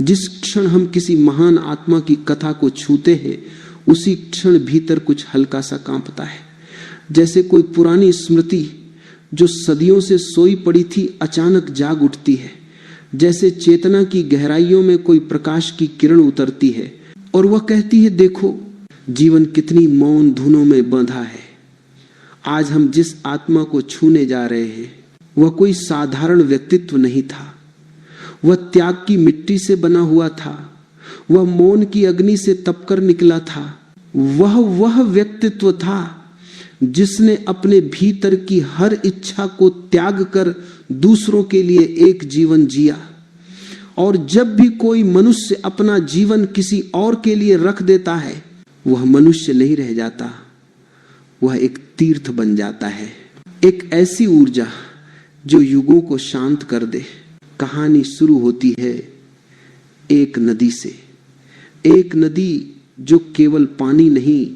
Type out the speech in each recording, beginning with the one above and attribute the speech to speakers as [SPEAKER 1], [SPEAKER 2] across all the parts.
[SPEAKER 1] जिस क्षण हम किसी महान आत्मा की कथा को छूते हैं उसी क्षण भीतर कुछ हल्का सा कांपता है, जैसे कोई पुरानी स्मृति जो सदियों से सोई पड़ी थी अचानक जाग उठती है, जैसे चेतना की गहराइयों में कोई प्रकाश की किरण उतरती है और वह कहती है, देखो जीवन कितनी मौन धुनों में बंधा है। आज हम जिस आत्मा को छूने जा रहे हैं वह कोई साधारण व्यक्तित्व नहीं था, वह त्याग की मिट्टी से बना हुआ था, वह मौन की अग्नि से तपकर निकला था। वह व्यक्तित्व था जिसने अपने भीतर की हर इच्छा को त्याग कर दूसरों के लिए एक जीवन जिया। और जब भी कोई मनुष्य अपना जीवन किसी और के लिए रख देता है वह मनुष्य नहीं रह जाता, वह एक तीर्थ बन जाता है, एक ऐसी ऊर्जा जो युगों को शांत कर दे। कहानी शुरू होती है एक नदी से, एक नदी जो केवल पानी नहीं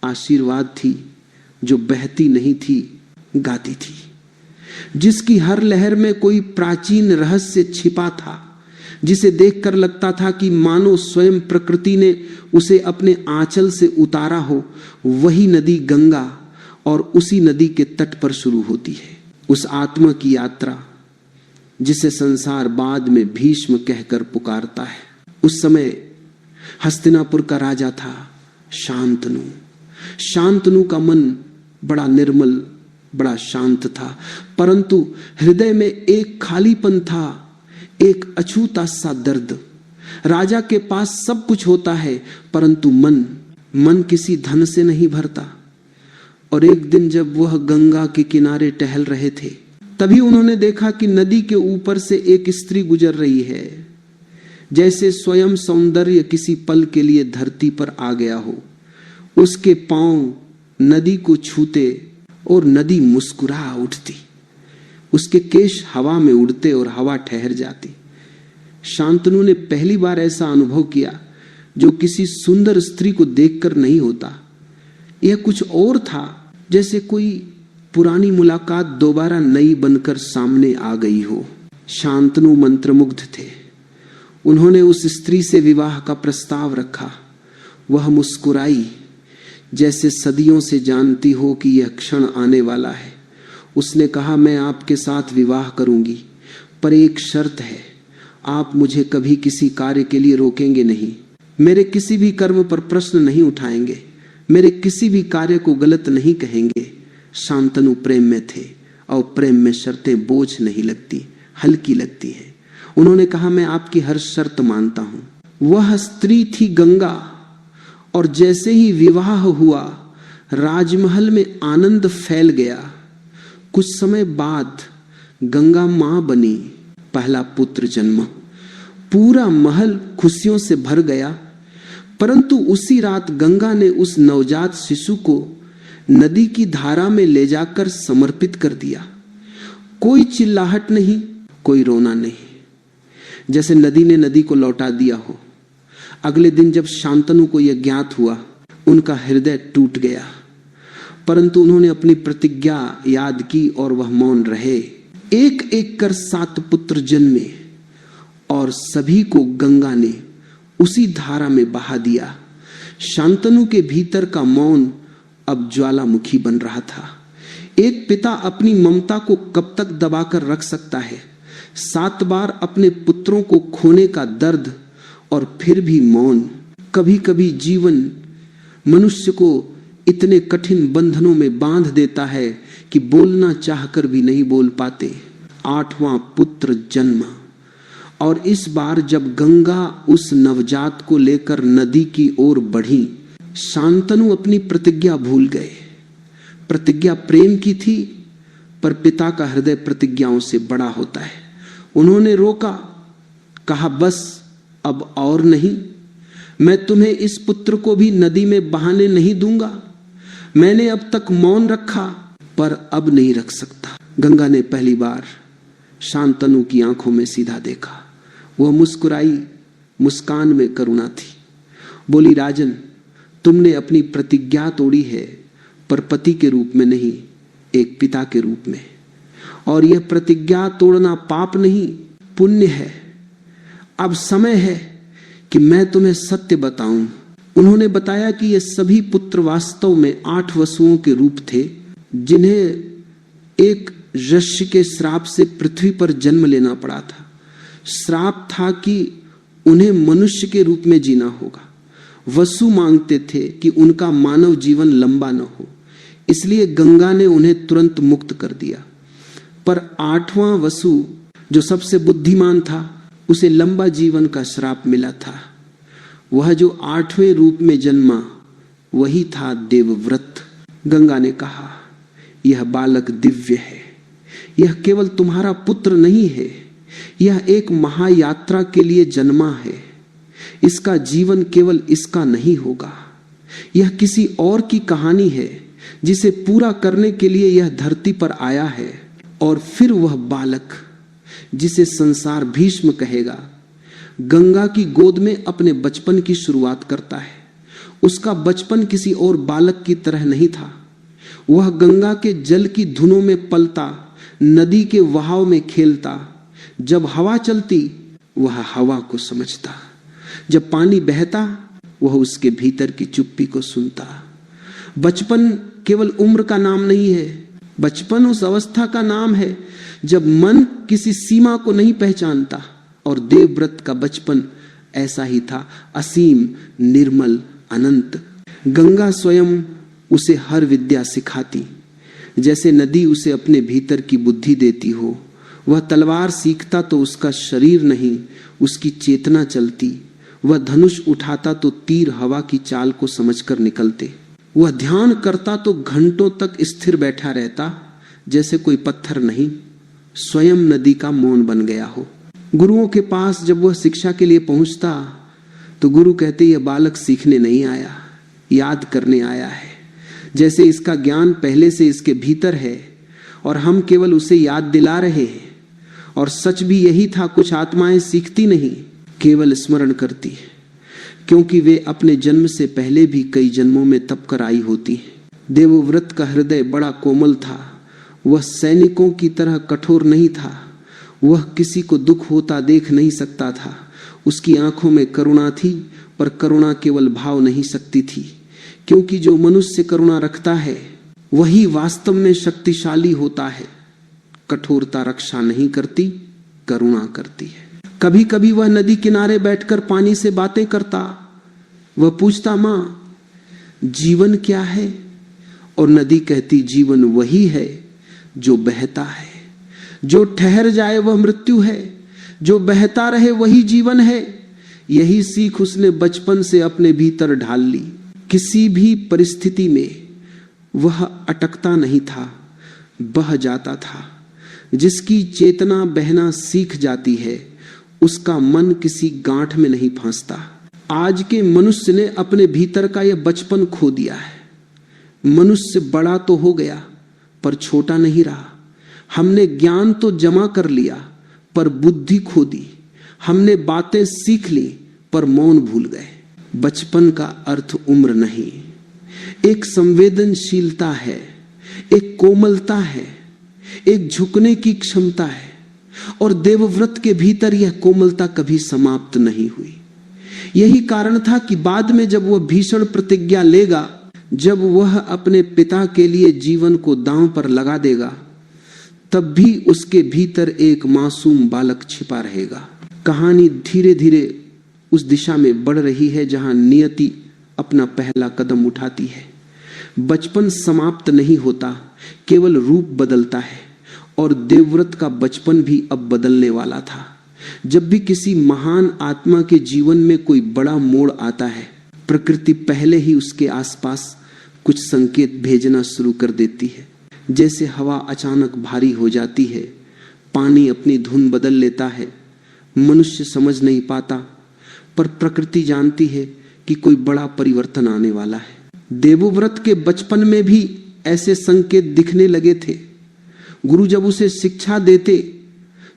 [SPEAKER 1] आशीर्वाद थी, जो बहती नहीं थी गाती थी, जिसकी हर लहर में कोई प्राचीन रहस्य छिपा था, जिसे देखकर लगता था कि मानो स्वयं प्रकृति ने उसे अपने आंचल से उतारा हो। वही नदी गंगा और उसी नदी के तट पर शुरू होती है उस आत्मा की यात्रा जिसे संसार बाद में भीष्म कहकर पुकारता है। उस समय हस्तिनापुर का राजा था शांतनु। शांतनु का मन बड़ा निर्मल, बड़ा शांत था, परंतु हृदय में एक खालीपन था, एक अछूता सा दर्द। राजा के पास सब कुछ होता है परंतु मन किसी धन से नहीं भरता। और एक दिन जब वह गंगा के किनारे टहल रहे थे तभी उन्होंने देखा कि नदी के ऊपर से एक स्त्री गुजर रही है, जैसे स्वयं सौंदर्य किसी पल के लिए धरती पर आ गया हो। उसके पांव नदी को छूते और नदी मुस्कुरा उठती, उसके केश हवा में उड़ते और हवा ठहर जाती। शांतनु ने पहली बार ऐसा अनुभव किया जो किसी सुंदर स्त्री को देखकर नहीं होता। यह कुछ और था, जैसे कोई पुरानी मुलाकात दोबारा नई बनकर सामने आ गई हो। शांतनु मंत्रमुग्ध थे। उन्होंने उस स्त्री से विवाह का प्रस्ताव रखा। वह मुस्कुराई जैसे सदियों से जानती हो कि यह क्षण आने वाला है। उसने कहा, मैं आपके साथ विवाह करूंगी, पर एक शर्त है, आप मुझे कभी किसी कार्य के लिए रोकेंगे नहीं, मेरे किसी भी कर्म पर प्रश्न नहीं उठाएंगे, मेरे किसी भी कार्य को गलत नहीं कहेंगे। शांतनु प्रेम में थे और प्रेम में शर्तें बोझ नहीं लगती, हल्की लगती है। उन्होंने कहा, मैं आपकी हर शर्त मानता हूं। वह स्त्री थी गंगा, और जैसे ही विवाह हुआ राजमहल में आनंद फैल गया। कुछ समय बाद गंगा मां बनी, पहला पुत्र जन्मा। पूरा महल खुशियों से भर गया। परंतु उसी रात गंगा ने उस नवजात शिशु को नदी की धारा में ले जाकर समर्पित कर दिया। कोई चिल्लाहट नहीं, कोई रोना नहीं, जैसे नदी ने नदी को लौटा दिया हो। अगले दिन जब शांतनु को यह ज्ञात हुआ उनका हृदय टूट गया, परंतु उन्होंने अपनी प्रतिज्ञा याद की और वह मौन रहे। एक एक कर 7 पुत्र जन्मे और सभी को गंगा ने उसी धारा में बहा दिया। शांतनु के भीतर का मौन अब ज्वालामुखी बन रहा था। एक पिता अपनी ममता को कब तक दबाकर रख सकता है? 7 बार अपने पुत्रों को खोने का दर्द और फिर भी मौन। कभी कभी जीवन मनुष्य को इतने कठिन बंधनों में बांध देता है कि बोलना चाहकर भी नहीं बोल पाते। 8वां पुत्र जन्मा, और इस बार जब गंगा उस नवजात को लेकर नदी की ओर बढ़ी, शांतनु अपनी प्रतिज्ञा भूल गए। प्रतिज्ञा प्रेम की थी, पर पिता का हृदय प्रतिज्ञाओं से बड़ा होता है। उन्होंने रोका, कहा, बस अब और नहीं, मैं तुम्हें इस पुत्र को भी नदी में बहाने नहीं दूंगा। मैंने अब तक मौन रखा, पर अब नहीं रख सकता। गंगा ने पहली बार शांतनु की आंखों में सीधा देखा। वह मुस्कुराई, मुस्कान में करुणा थी। बोली, राजन, तुमने अपनी प्रतिज्ञा तोड़ी है, पर पति के रूप में नहीं, एक पिता के रूप में। और यह प्रतिज्ञा तोड़ना पाप नहीं, पुण्य है। अब समय है कि मैं तुम्हें सत्य बताऊं। उन्होंने बताया कि ये सभी पुत्र वास्तव में 8 वसुओं के रूप थे, जिन्हें एक ऋषि के श्राप से पृथ्वी पर जन्म लेना पड़ा था। श्राप था कि उन्हें मनुष्य के रूप में जीना होगा। वसु मांगते थे कि उनका मानव जीवन लंबा न हो, इसलिए गंगा ने उन्हें तुरंत मुक्त कर दिया। पर 8वां वसु, जो सबसे बुद्धिमान था, उसे लंबा जीवन का श्राप मिला था। वह जो 8वें रूप में जन्मा वही था देवव्रत। गंगा ने कहा, यह बालक दिव्य है, यह केवल तुम्हारा पुत्र नहीं है, यह एक महायात्रा के लिए जन्मा है। इसका जीवन केवल इसका नहीं होगा, यह किसी और की कहानी है जिसे पूरा करने के लिए यह धरती पर आया है। और फिर वह बालक, जिसे संसार भीष्म कहेगा, गंगा की गोद में अपने बचपन की शुरुआत करता है। उसका बचपन किसी और बालक की तरह नहीं था। वह गंगा के जल की धुनों में पलता, नदी के बहाव में खेलता। जब हवा चलती वह हवा को समझता, जब पानी बहता वह उसके भीतर की चुप्पी को सुनता। बचपन केवल उम्र का नाम नहीं है, बचपन उस अवस्था का नाम है जब मन किसी सीमा को नहीं पहचानता। और देवव्रत का बचपन ऐसा ही था, असीम, निर्मल, अनंत। गंगा स्वयं उसे हर विद्या सिखाती, जैसे नदी उसे अपने भीतर की बुद्धि देती हो। वह तलवार सीखता तो उसका शरीर नहीं, उसकी चेतना चलती। वह धनुष उठाता तो तीर हवा की चाल को समझकर निकलते। वह ध्यान करता तो घंटों तक स्थिर बैठा रहता, जैसे कोई पत्थर नहीं, स्वयं नदी का मौन बन गया हो। गुरुओं के पास जब वह शिक्षा के लिए पहुंचता तो गुरु कहते, यह बालक सीखने नहीं आया, याद करने आया है। जैसे इसका ज्ञान पहले से इसके भीतर है और हम केवल उसे याद दिला रहे हैं। और सच भी यही था, कुछ आत्माएं सीखती नहीं, केवल स्मरण करती है, क्योंकि वे अपने जन्म से पहले भी कई जन्मों में तप कर आई होती हैं। देवव्रत का हृदय बड़ा कोमल था। वह सैनिकों की तरह कठोर नहीं था। वह किसी को दुख होता देख नहीं सकता था। उसकी आंखों में करुणा थी, पर करुणा केवल भाव नहीं सकती थी, क्योंकि जो मनुष्य करुणा रखता है वही वास्तव में शक्तिशाली होता है। कठोरता रक्षा नहीं करती, करुणा करती है। कभी कभी वह नदी किनारे बैठकर पानी से बातें करता। वह पूछता, माँ जीवन क्या है? और नदी कहती, जीवन वही है जो बहता है। जो ठहर जाए वह मृत्यु है, जो बहता रहे वही जीवन है। यही सीख उसने बचपन से अपने भीतर ढाल ली। किसी भी परिस्थिति में वह अटकता नहीं था, बह जाता था। जिसकी चेतना बहना सीख जाती है उसका मन किसी गांठ में नहीं फंसता। आज के मनुष्य ने अपने भीतर का यह बचपन खो दिया है। मनुष्य बड़ा तो हो गया पर छोटा नहीं रहा। हमने ज्ञान तो जमा कर लिया पर बुद्धि खो दी। हमने बातें सीख ली पर मौन भूल गए। बचपन का अर्थ उम्र नहीं, एक संवेदनशीलता है, एक कोमलता है, एक झुकने की क्षमता है। और देवव्रत के भीतर यह कोमलता कभी समाप्त नहीं हुई। यही कारण था कि बाद में जब वह भीषण प्रतिज्ञा लेगा, जब वह अपने पिता के लिए जीवन को दांव पर लगा देगा, तब भी उसके भीतर एक मासूम बालक छिपा रहेगा। कहानी धीरे धीरे उस दिशा में बढ़ रही है जहां नियति अपना पहला कदम उठाती है। बचपन समाप्त नहीं होता, केवल रूप बदलता है। और देवव्रत का बचपन भी अब बदलने वाला था। जब भी किसी महान आत्मा के जीवन में कोई बड़ा मोड़ आता है, प्रकृति पहले ही उसके आसपास कुछ संकेत भेजना शुरू कर देती है। जैसे हवा अचानक भारी हो जाती है, पानी अपनी धुन बदल लेता है। मनुष्य समझ नहीं पाता, पर प्रकृति जानती है कि कोई बड़ा परिवर्तन आने वाला है। देवव्रत के बचपन में भी ऐसे संकेत दिखने लगे थे। गुरु जब उसे शिक्षा देते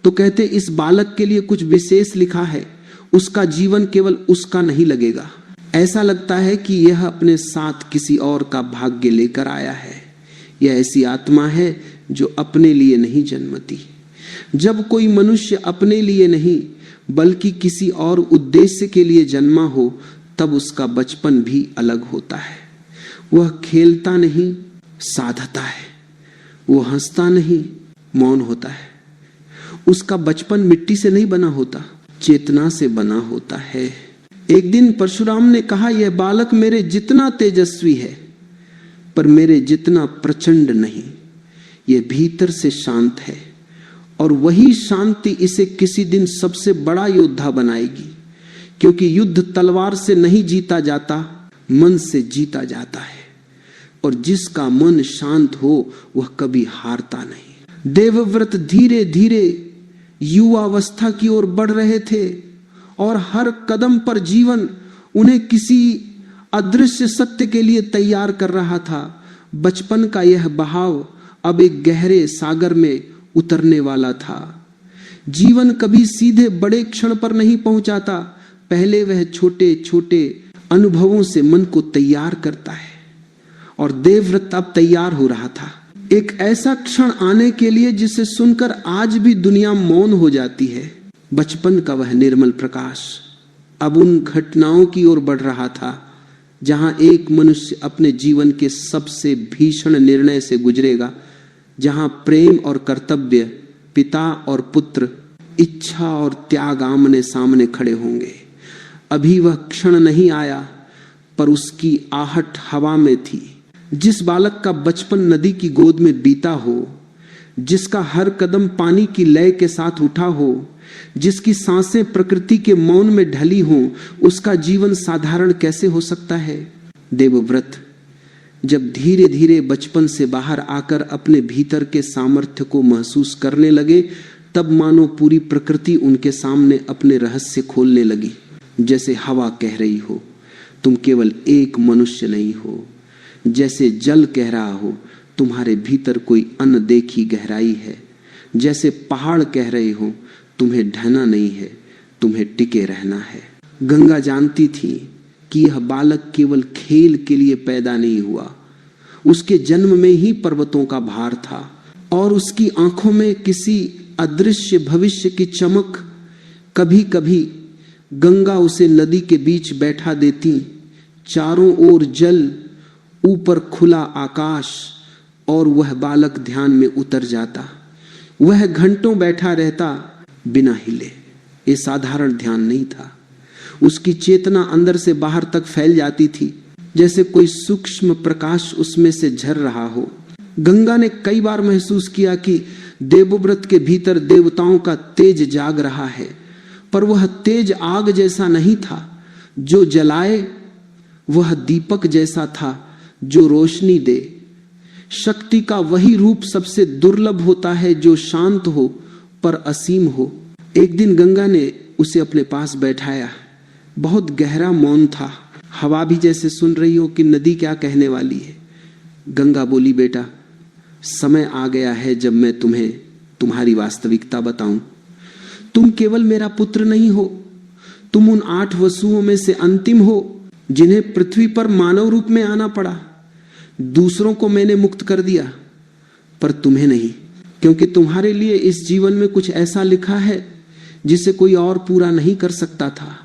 [SPEAKER 1] तो कहते, इस बालक के लिए कुछ विशेष लिखा है, उसका जीवन केवल उसका नहीं लगेगा। ऐसा लगता है कि यह अपने साथ किसी और का भाग्य लेकर आया है। यह ऐसी आत्मा है जो अपने लिए नहीं जन्मती। जब कोई मनुष्य अपने लिए नहीं बल्कि किसी और उद्देश्य के लिए जन्मा हो, तब उसका बचपन भी अलग होता है। वह खेलता नहीं, साधता है। वो हंसता नहीं, मौन होता है। उसका बचपन मिट्टी से नहीं बना होता, चेतना से बना होता है। एक दिन परशुराम ने कहा, यह बालक मेरे जितना तेजस्वी है, पर मेरे जितना प्रचंड नहीं। यह भीतर से शांत है, और वही शांति इसे किसी दिन सबसे बड़ा योद्धा बनाएगी, क्योंकि युद्ध तलवार से नहीं जीता जाता, मन से जीता जाता है। और जिसका मन शांत हो वह कभी हारता नहीं। देवव्रत धीरे धीरे युवावस्था की ओर बढ़ रहे थे, और हर कदम पर जीवन उन्हें किसी अदृश्य सत्य के लिए तैयार कर रहा था। बचपन का यह बहाव अब एक गहरे सागर में उतरने वाला था। जीवन कभी सीधे बड़े क्षण पर नहीं पहुंचाता, पहले वह छोटे छोटे अनुभवों से मन को तैयार करता है। और देवव्रत अब तैयार हो रहा था एक ऐसा क्षण आने के लिए जिसे सुनकर आज भी दुनिया मौन हो जाती है। बचपन का वह निर्मल प्रकाश अब उन घटनाओं की ओर बढ़ रहा था जहां एक मनुष्य अपने जीवन के सबसे भीषण निर्णय से गुजरेगा, जहां प्रेम और कर्तव्य, पिता और पुत्र, इच्छा और त्याग आमने सामने खड़े होंगे। अभी वह क्षण नहीं आया, पर उसकी आहट हवा में थी। जिस बालक का बचपन नदी की गोद में बीता हो, जिसका हर कदम पानी की लय के साथ उठा हो, जिसकी सांसें प्रकृति के मौन में ढली हो, उसका जीवन साधारण कैसे हो सकता है? देवव्रत जब धीरे धीरे बचपन से बाहर आकर अपने भीतर के सामर्थ्य को महसूस करने लगे, तब मानो पूरी प्रकृति उनके सामने अपने रहस्य खोलने लगी। जैसे हवा कह रही हो, तुम केवल एक मनुष्य नहीं हो। जैसे जल कह रहा हो, तुम्हारे भीतर कोई अनदेखी गहराई है। जैसे पहाड़ कह रहे हो, तुम्हें ढहना नहीं है, तुम्हें टिके रहना है। गंगा जानती थी कि यह बालक केवल खेल के लिए पैदा नहीं हुआ। उसके जन्म में ही पर्वतों का भार था, और उसकी आंखों में किसी अदृश्य भविष्य की चमक। कभी कभी गंगा उसे नदी के बीच बैठा देती, चारों ओर जल, ऊपर खुला आकाश, और वह बालक ध्यान में उतर जाता। वह घंटों बैठा रहता बिना हिले। ये साधारण ध्यान नहीं था। उसकी चेतना अंदर से बाहर तक फैल जाती थी, जैसे कोई सूक्ष्म प्रकाश उसमें से झर रहा हो। गंगा ने कई बार महसूस किया कि देवव्रत के भीतर देवताओं का तेज जाग रहा है, पर वह तेज आग जैसा नहीं था जो जलाए, वह दीपक जैसा था जो रोशनी दे। शक्ति का वही रूप सबसे दुर्लभ होता है जो शांत हो पर असीम हो। एक दिन गंगा ने उसे अपने पास बैठाया। बहुत गहरा मौन था, हवा भी जैसे सुन रही हो कि नदी क्या कहने वाली है। गंगा बोली, बेटा, समय आ गया है जब मैं तुम्हें तुम्हारी वास्तविकता बताऊं। तुम केवल मेरा पुत्र नहीं हो, तुम उन 8 वसुओं में से अंतिम हो जिन्हें पृथ्वी पर मानव रूप में आना पड़ा। दूसरों को मैंने मुक्त कर दिया, पर तुम्हें नहीं, क्योंकि तुम्हारे लिए इस जीवन में कुछ ऐसा लिखा है जिसे कोई और पूरा नहीं कर सकता था,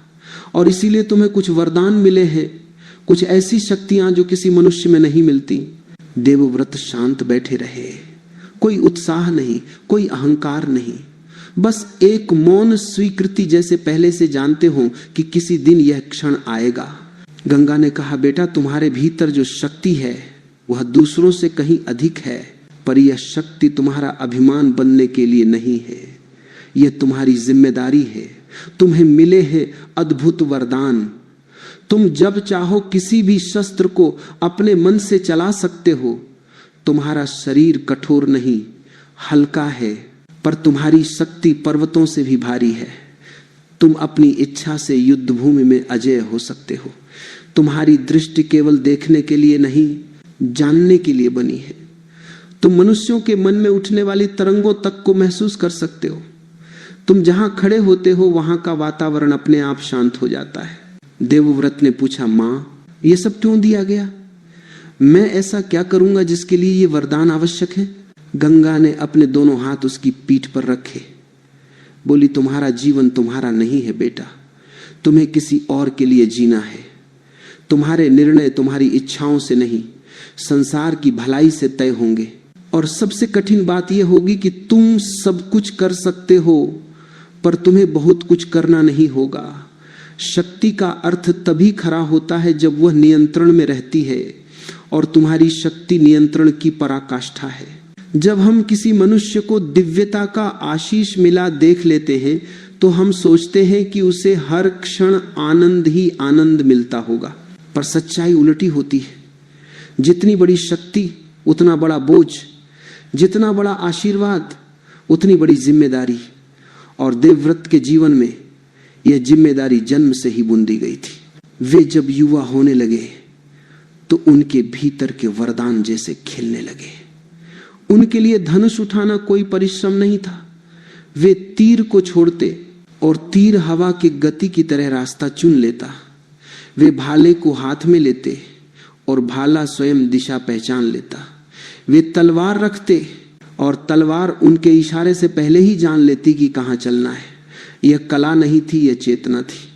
[SPEAKER 1] और इसीलिए तुम्हें कुछ वरदान मिले हैं, कुछ ऐसी शक्तियां जो किसी मनुष्य में नहीं मिलती। देवव्रत शांत बैठे रहे, कोई उत्साह नहीं, कोई अहंकार नहीं, बस एक मौन स्वीकृति, जैसे पहले से जानते हो कि किसी दिन यह क्षण आएगा। गंगा ने कहा, बेटा, तुम्हारे भीतर जो शक्ति है वह दूसरों से कहीं अधिक है, पर यह शक्ति तुम्हारा अभिमान बनने के लिए नहीं है, यह तुम्हारी जिम्मेदारी है। तुम्हें मिले हैं अद्भुत वरदान। तुम जब चाहो किसी भी शस्त्र को अपने मन से चला सकते हो। तुम्हारा शरीर कठोर नहीं, हल्का है, पर तुम्हारी शक्ति पर्वतों से भी भारी है। तुम अपनी इच्छा से युद्ध भूमि में अजय हो सकते हो। तुम्हारी दृष्टि केवल देखने के लिए नहीं, जानने के लिए बनी है। तुम मनुष्यों के मन में उठने वाली तरंगों तक को महसूस कर सकते हो। तुम जहां खड़े होते हो वहां का वातावरण अपने आप शांत हो जाता है। देवव्रत ने पूछा, माँ, ये सब क्यों दिया गया? मैं ऐसा क्या करूंगा जिसके लिए ये वरदान आवश्यक है? गंगा ने अपने दोनों हाथ उसकी पीठ पर रखे। बोली, तुम्हारा जीवन तुम्हारा नहीं है बेटा, तुम्हें किसी और के लिए जीना है। तुम्हारे निर्णय तुम्हारी इच्छाओं से नहीं, संसार की भलाई से तय होंगे। और सबसे कठिन बात यह होगी कि तुम सब कुछ कर सकते हो, पर तुम्हें बहुत कुछ करना नहीं होगा। शक्ति का अर्थ तभी खरा होता है जब वह नियंत्रण में रहती है, और तुम्हारी शक्ति नियंत्रण की पराकाष्ठा है। जब हम किसी मनुष्य को दिव्यता का आशीष मिला देख लेते हैं तो हम सोचते हैं कि उसे हर क्षण आनंद ही आनंद मिलता होगा, पर सच्चाई उल्टी होती है। जितनी बड़ी शक्ति उतना बड़ा बोझ, जितना बड़ा आशीर्वाद उतनी बड़ी जिम्मेदारी। और देवव्रत के जीवन में यह जिम्मेदारी जन्म से ही बुंदी गई थी। वे जब युवा होने लगे तो उनके भीतर के वरदान जैसे खिलने लगे। उनके लिए धनुष उठाना कोई परिश्रम नहीं था। वे तीर को छोड़ते और तीर हवा की गति की तरह रास्ता चुन लेता। वे भाले को हाथ में लेते और भाला स्वयं दिशा पहचान लेता। वे तलवार रखते और तलवार उनके इशारे से पहले ही जान लेती कि कहां चलना है। यह कला नहीं थी, यह चेतना थी।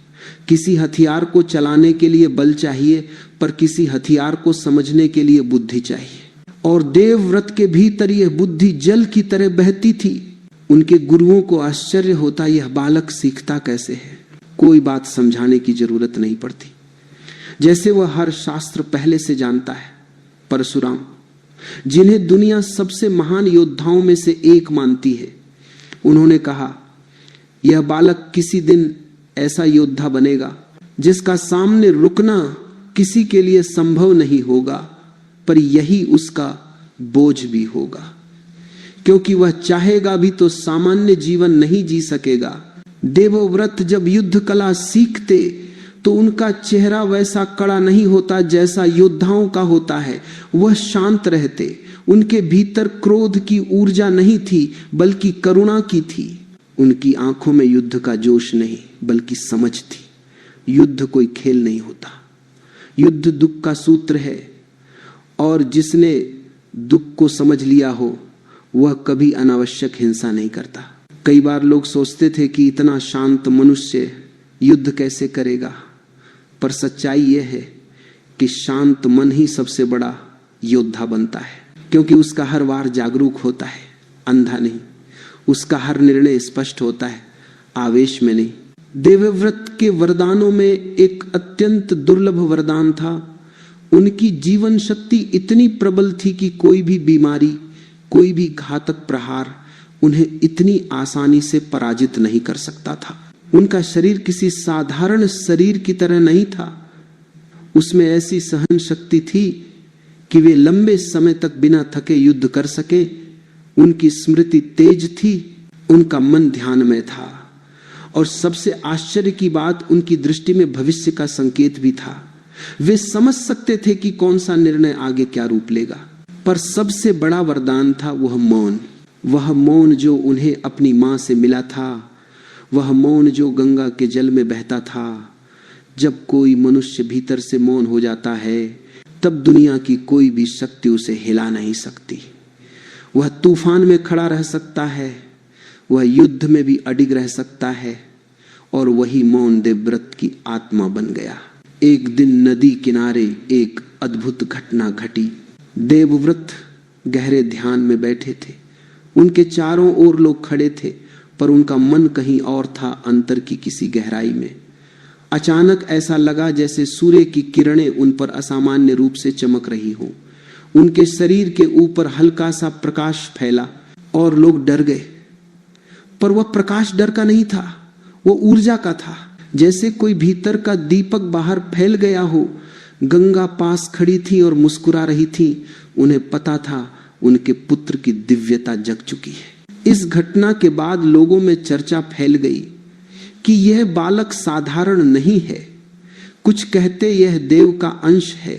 [SPEAKER 1] किसी हथियार को चलाने के लिए बल चाहिए, पर किसी हथियार को समझने के लिए बुद्धि चाहिए। और देवव्रत के भीतर यह बुद्धि जल की तरह बहती थी। उनके गुरुओं को आश्चर्य होता, यह बालक सीखता कैसे है। कोई बात समझाने की जरूरत नहीं पड़ती, जैसे वह हर शास्त्र पहले से जानता है। परशुराम, जिन्हें दुनिया सबसे महान योद्धाओं में से एक मानती है, उन्होंने कहा, यह बालक किसी दिन ऐसा योद्धा बनेगा जिसका सामने रुकना किसी के लिए संभव नहीं होगा, पर यही उसका बोझ भी होगा, क्योंकि वह चाहेगा भी तो सामान्य जीवन नहीं जी सकेगा। देवव्रत जब युद्ध कला सीखते तो उनका चेहरा वैसा कड़ा नहीं होता जैसा योद्धाओं का होता है। वह शांत रहते। उनके भीतर क्रोध की ऊर्जा नहीं थी, बल्कि करुणा की थी। उनकी आंखों में युद्ध का जोश नहीं, बल्कि समझ थी। युद्ध कोई खेल नहीं होता। युद्ध दुख का सूत्र है, और जिसने दुख को समझ लिया हो वह कभी अनावश्यक हिंसा नहीं करता। कई बार लोग सोचते थे कि इतना शांत मनुष्य युद्ध कैसे करेगा, पर सच्चाई यह है कि शांत मन ही सबसे बड़ा योद्धा बनता है, क्योंकि उसका हर वार जागरूक होता है, अंधा नहीं। उसका हर निर्णय स्पष्ट होता है, आवेश में नहीं। देवव्रत के वरदानों में एक अत्यंत दुर्लभ वरदान था। उनकी जीवन शक्ति इतनी प्रबल थी कि कोई भी बीमारी, कोई भी घातक प्रहार उन्हें इतनी आसानी से पराजित नहीं कर सकता था। उनका शरीर किसी साधारण शरीर की तरह नहीं था। उसमें ऐसी सहन शक्ति थी कि वे लंबे समय तक बिना थके युद्ध कर सके। उनकी स्मृति तेज थी, उनका मन ध्यान में था, और सबसे आश्चर्य की बात, उनकी दृष्टि में भविष्य का संकेत भी था। वे समझ सकते थे कि कौन सा निर्णय आगे क्या रूप लेगा। पर सबसे बड़ा वरदान था वह मौन। वह मौन जो उन्हें अपनी मां से मिला था, वह मौन जो गंगा के जल में बहता था। जब कोई मनुष्य भीतर से मौन हो जाता है, तब दुनिया की कोई भी शक्ति उसे हिला नहीं सकती। वह तूफान में खड़ा रह सकता है, वह युद्ध में भी अडिग रह सकता है, और वही मौन देवव्रत की आत्मा बन गया। एक दिन नदी किनारे एक अद्भुत घटना घटी। देवव्रत गहरे ध्यान में बैठे थे। उनके चारों ओर लोग खड़े थे, पर उनका मन कहीं और था, अंतर की किसी गहराई में। अचानक ऐसा लगा जैसे सूर्य की किरणें उन पर असामान्य रूप से चमक रही हो। उनके शरीर के ऊपर हल्का सा प्रकाश फैला और लोग डर गए। पर वह प्रकाश डर का नहीं था, वो ऊर्जा का था। जैसे कोई भीतर का दीपक बाहर फैल गया हो। गंगा पास खड़ी थी और मुस्कुरा रही थी। उन्हें पता था उनके पुत्र की दिव्यता जग चुकी है। इस घटना के बाद लोगों में चर्चा फैल गई कि यह बालक साधारण नहीं है। कुछ कहते यह देव का अंश है,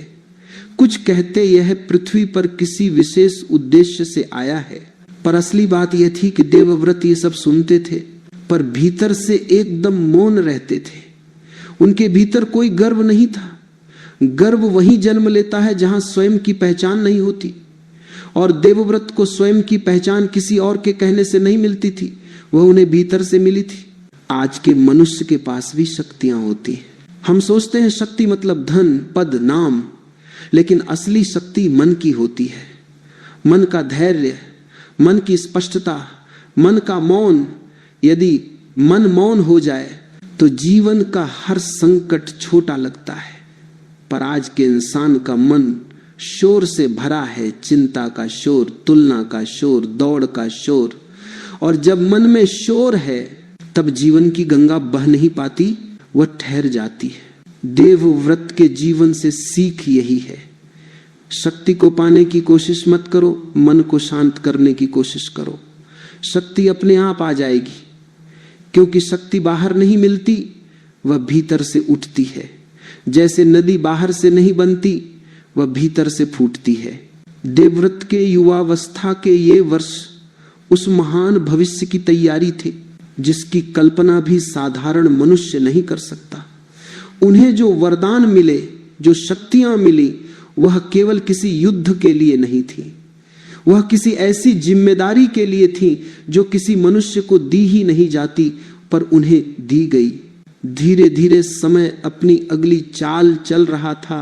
[SPEAKER 1] कुछ कहते यह पृथ्वी पर किसी विशेष उद्देश्य से आया है। पर असली बात यह थी कि देवव्रत ये सब सुनते थे, पर भीतर से एकदम मौन रहते थे। उनके भीतर कोई गर्व नहीं था। गर्व वहीं जन्म लेता है जहां स्वयं की पहचान नहीं होती, और देवव्रत को स्वयं की पहचान किसी और के कहने से नहीं मिलती थी। वह उन्हें भीतर से मिली थी। आज के मनुष्य के पास भी शक्तियां होती हैं। हम सोचते हैं शक्ति मतलब धन, पद, नाम, लेकिन असली शक्ति मन की होती है। मन का धैर्य, मन की स्पष्टता, मन का मौन। यदि मन मौन हो जाए तो जीवन का हर संकट छोटा लगता है। पर आज के इंसान का मन शोर से भरा है, चिंता का शोर, तुलना का शोर, दौड़ का शोर। और जब मन में शोर है तब जीवन की गंगा बह नहीं पाती, वह ठहर जाती है। देवव्रत के जीवन से सीख यही है। शक्ति को पाने की कोशिश मत करो, मन को शांत करने की कोशिश करो। शक्ति अपने आप आ जाएगी, क्योंकि शक्ति बाहर नहीं मिलती, वह भीतर से उठती है। जैसे नदी बाहर से नहीं बनती, वह भीतर से फूटती है। देवव्रत के युवावस्था के ये वर्ष उस महान भविष्य की तैयारी थे जिसकी कल्पना भी साधारण मनुष्य नहीं कर सकता। उन्हें जो वरदान मिले, जो शक्तियां मिली, वह केवल किसी युद्ध के लिए नहीं थी, वह किसी ऐसी जिम्मेदारी के लिए थी जो किसी मनुष्य को दी ही नहीं जाती, पर उन्हें दी गई। धीरे धीरे समय अपनी अगली चाल चल रहा था।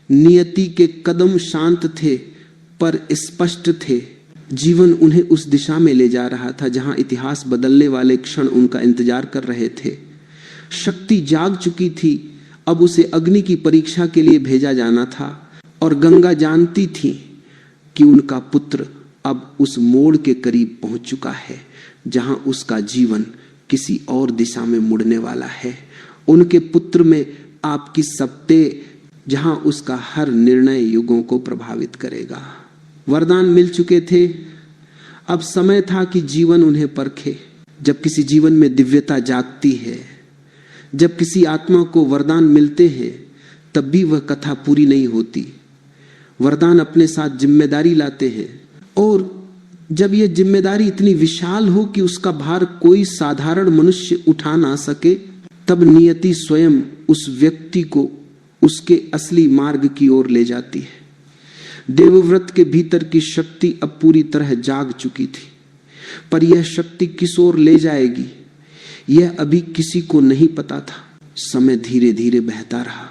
[SPEAKER 1] नियति के कदम शांत थे पर स्पष्ट थे। जीवन उन्हें उस दिशा में ले जा रहा था जहां इतिहास बदलने वाले क्षण उनका इंतजार कर रहे थे। शक्ति जाग चुकी थी, अब उसे अग्नि की परीक्षा के लिए भेजा जाना था। और गंगा जानती थी कि उनका पुत्र अब उस मोड़ के करीब पहुंच चुका है जहां उसका जीवन किसी और दिशा में मुड़ने वाला है। उनके पुत्र में आपकी सत्य, जहां उसका हर निर्णय युगों को प्रभावित करेगा। वरदान मिल चुके थे, अब समय था कि जीवन उन्हें परखे। जब किसी जीवन में दिव्यता जागती है, जब किसी आत्मा को वरदान मिलते हैं, तब भी वह कथा पूरी नहीं होती। वरदान अपने साथ जिम्मेदारी लाते हैं, और जब यह जिम्मेदारी इतनी विशाल हो कि उसका भार कोई साधारण मनुष्य उठा ना सके, तब नियति स्वयं उस व्यक्ति को उसके असली मार्ग की ओर ले जाती है। देवव्रत के भीतर की शक्ति अब पूरी तरह जाग चुकी थी, पर यह शक्ति किस ओर ले जाएगी यह अभी किसी को नहीं पता था। समय धीरे धीरे बहता रहा।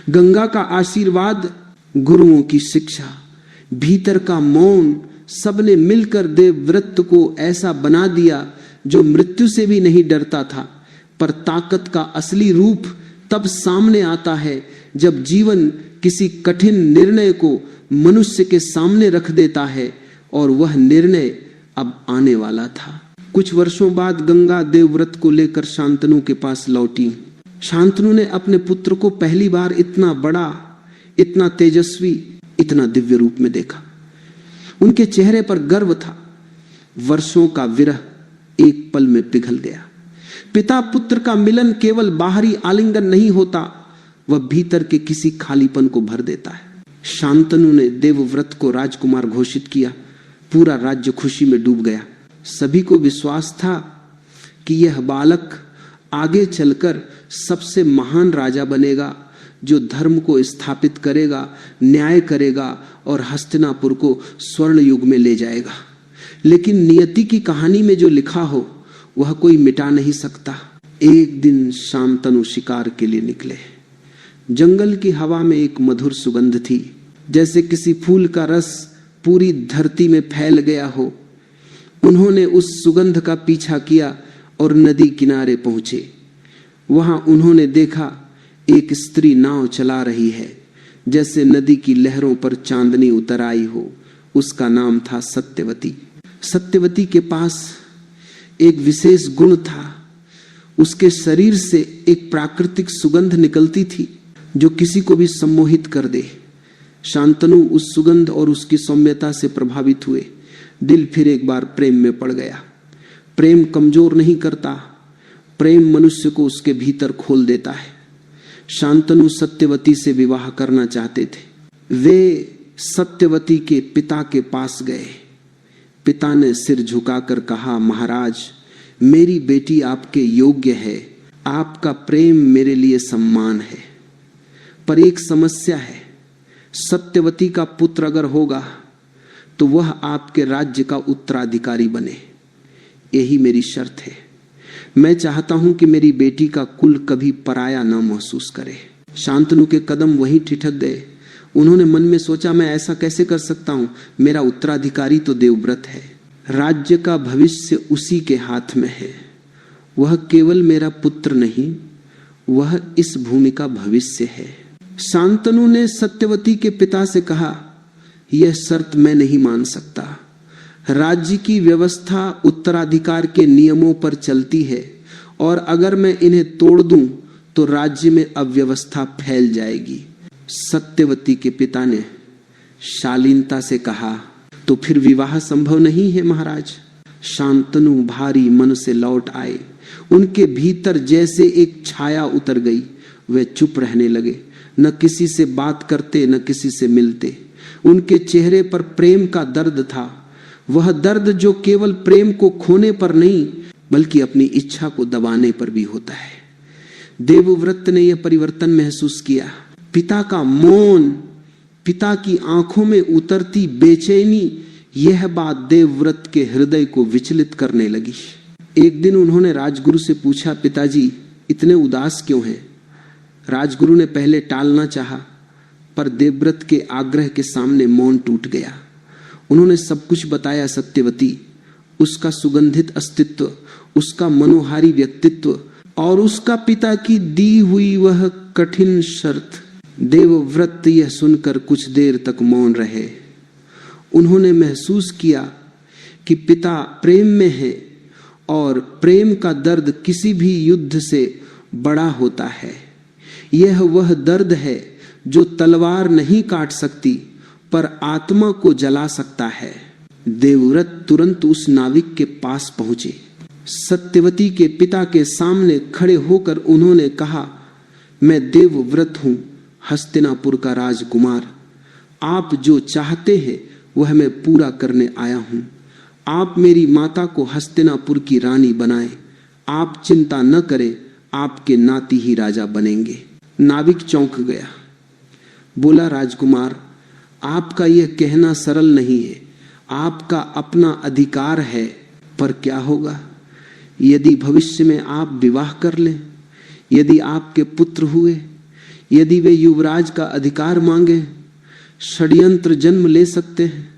[SPEAKER 1] गंगा का आशीर्वाद, गुरुओं की शिक्षा, भीतर का मौन, सबने मिलकर देवव्रत को ऐसा बना दिया जो मृत्यु से भी नहीं डरता था। पर ताकत का असली रूप तब सामने आता है जब जीवन किसी कठिन निर्णय को मनुष्य के सामने रख देता है, और वह निर्णय अब आने वाला था। कुछ वर्षों बाद गंगा देवव्रत को लेकर शांतनु के पास लौटी। शांतनु ने अपने पुत्र को पहली बार इतना बड़ा, इतना तेजस्वी, इतना दिव्य रूप में देखा। उनके चेहरे पर गर्व था। वर्षों का विरह एक पल में पिघल गया। पिता पुत्र का मिलन केवल बाहरी आलिंगन नहीं होता, वह भीतर के किसी खालीपन को भर देता है। शांतनु ने देवव्रत को राजकुमार घोषित किया। पूरा राज्य खुशी में डूब गया। सभी को विश्वास था कि यह बालक आगे चलकर सबसे महान राजा बनेगा, जो धर्म को स्थापित करेगा, न्याय करेगा और हस्तिनापुर को स्वर्ण युग में ले जाएगा। लेकिन नियति की कहानी में जो लिखा हो वह कोई मिटा नहीं सकता। एक दिन शांतनु शिकार के लिए निकले। जंगल की हवा में एक मधुर सुगंध थी, जैसे किसी फूल का रस पूरी धरती में फैल गया हो। उन्होंने उस सुगंध का पीछा किया और नदी किनारे पहुंचे। वहां उन्होंने देखा एक स्त्री नाव चला रही है, जैसे नदी की लहरों पर चांदनी उतर आई हो। उसका नाम था सत्यवती। सत्यवती के पास एक विशेष गुण था। उसके शरीर से एक प्राकृतिक सुगंध निकलती थी जो किसी को भी सम्मोहित कर दे। शांतनु उस सुगंध और उसकी सौम्यता से प्रभावित हुए। दिल फिर एक बार प्रेम में पड़ गया। प्रेम कमजोर नहीं करता, प्रेम मनुष्य को उसके भीतर खोल देता है। शांतनु सत्यवती से विवाह करना चाहते थे। वे सत्यवती के पिता के पास गए। पिता ने सिर झुकाकर कहा, महाराज, मेरी बेटी आपके योग्य है, आपका प्रेम मेरे लिए सम्मान है, पर एक समस्या है। सत्यवती का पुत्र अगर होगा तो वह आपके राज्य का उत्तराधिकारी बने। यही मेरी शर्त है। मैं चाहता हूं कि मेरी बेटी का कुल कभी पराया न महसूस करे। शांतनु के कदम वहीं ठिठक गए। उन्होंने मन में सोचा, मैं ऐसा कैसे कर सकता हूं? मेरा उत्तराधिकारी तो देवव्रत है। राज्य का भविष्य उसी के हाथ में है। वह केवल मेरा पुत्र नहीं, वह इस भूमि का भविष्य है। शांतनु ने सत्यवती के पिता से कहा, यह शर्त मैं नहीं मान सकता। राज्य की व्यवस्था उत्तराधिकार के नियमों पर चलती है और अगर मैं इन्हें तोड़ दूं तो राज्य में अव्यवस्था फैल जाएगी। सत्यवती के पिता ने शालीनता से कहा, तो फिर विवाह संभव नहीं है महाराज। शांतनु भारी मन से लौट आए। उनके भीतर जैसे एक छाया उतर गई। वे चुप रहने लगे, न किसी से बात करते न किसी से मिलते। उनके चेहरे पर प्रेम का दर्द था, वह दर्द जो केवल प्रेम को खोने पर नहीं बल्कि अपनी इच्छा को दबाने पर भी होता है। देवव्रत ने यह परिवर्तन महसूस किया। पिता का मौन, पिता की आंखों में उतरती बेचैनी, यह बात देवव्रत के हृदय को विचलित करने लगी। एक दिन उन्होंने राजगुरु से पूछा, पिताजी इतने उदास क्यों हैं? राजगुरु ने पहले टालना चाहा, पर देवव्रत के आग्रह के सामने मौन टूट गया। उन्होंने सब कुछ बताया। सत्यवती, उसका सुगंधित अस्तित्व, उसका मनोहारी व्यक्तित्व और उसका पिता की दी हुई वह कठिन शर्त। देवव्रत यह सुनकर कुछ देर तक मौन रहे। उन्होंने महसूस किया कि पिता प्रेम में है और प्रेम का दर्द किसी भी युद्ध से बड़ा होता है। यह वह दर्द है जो तलवार नहीं काट सकती पर आत्मा को जला सकता है। देवव्रत तुरंत उस नाविक के पास पहुंचे। सत्यवती के पिता के सामने खड़े होकर उन्होंने कहा, मैं देवव्रत हूं, हस्तिनापुर का राजकुमार। आप जो चाहते हैं वह मैं पूरा करने आया हूं। आप मेरी माता को हस्तिनापुर की रानी बनाएं। आप चिंता न करें, आपके नाती ही राजा बनेंगे। नाविक चौंक गया, बोला, राजकुमार आपका यह कहना सरल नहीं है। आपका अपना अधिकार है, पर क्या होगा यदि भविष्य में आप विवाह कर लें? यदि आपके पुत्र हुए, यदि वे युवराज का अधिकार मांगे, षड्यंत्र जन्म ले सकते हैं।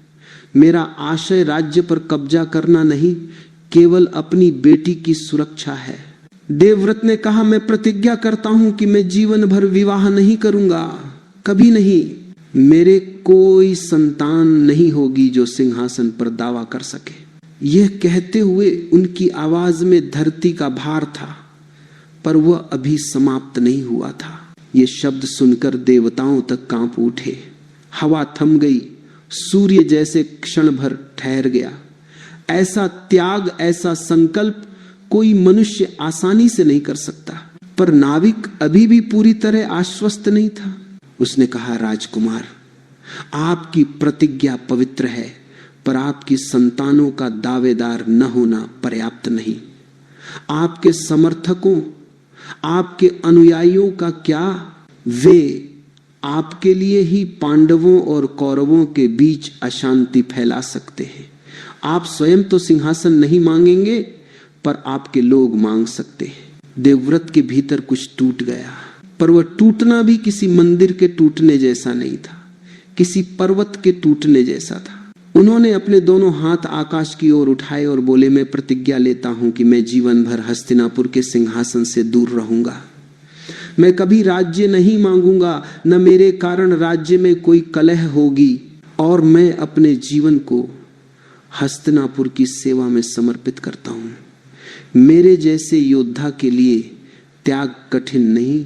[SPEAKER 1] मेरा आशय राज्य पर कब्जा करना नहीं, केवल अपनी बेटी की सुरक्षा है। देवव्रत ने कहा, मैं प्रतिज्ञा करता हूं कि मैं जीवन भर विवाह नहीं करूंगा, कभी नहीं। मेरे कोई संतान नहीं होगी जो सिंहासन पर दावा कर सके। यह कहते हुए उनकी आवाज में धरती का भार था, पर वह अभी समाप्त नहीं हुआ था। ये शब्द सुनकर देवताओं तक कांप उठे। हवा थम गई, सूर्य जैसे क्षण भर ठहर गया। ऐसा त्याग, ऐसा संकल्प कोई मनुष्य आसानी से नहीं कर सकता। पर नाविक अभी भी पूरी तरह आश्वस्त नहीं था। उसने कहा, राजकुमार आपकी प्रतिज्ञा पवित्र है, पर आपकी संतानों का दावेदार न होना पर्याप्त नहीं। आपके समर्थकों, आपके अनुयायियों का क्या? वे आपके लिए ही पांडवों और कौरवों के बीच अशांति फैला सकते हैं। आप स्वयं तो सिंहासन नहीं मांगेंगे, पर आपके लोग मांग सकते हैं। देवव्रत के भीतर कुछ टूट गया, पर वह टूटना भी किसी मंदिर के टूटने जैसा नहीं था, किसी पर्वत के टूटने जैसा था। उन्होंने अपने दोनों हाथ आकाश की ओर उठाए और बोले, मैं प्रतिज्ञा लेता हूं कि मैं जीवन भर हस्तिनापुर के सिंहासन से दूर रहूंगा। मैं कभी राज्य नहीं मांगूंगा, न मेरे कारण राज्य में कोई कलह होगी, और मैं अपने जीवन को हस्तिनापुर की सेवा में समर्पित करता हूं। मेरे जैसे योद्धा के लिए त्याग कठिन नहीं,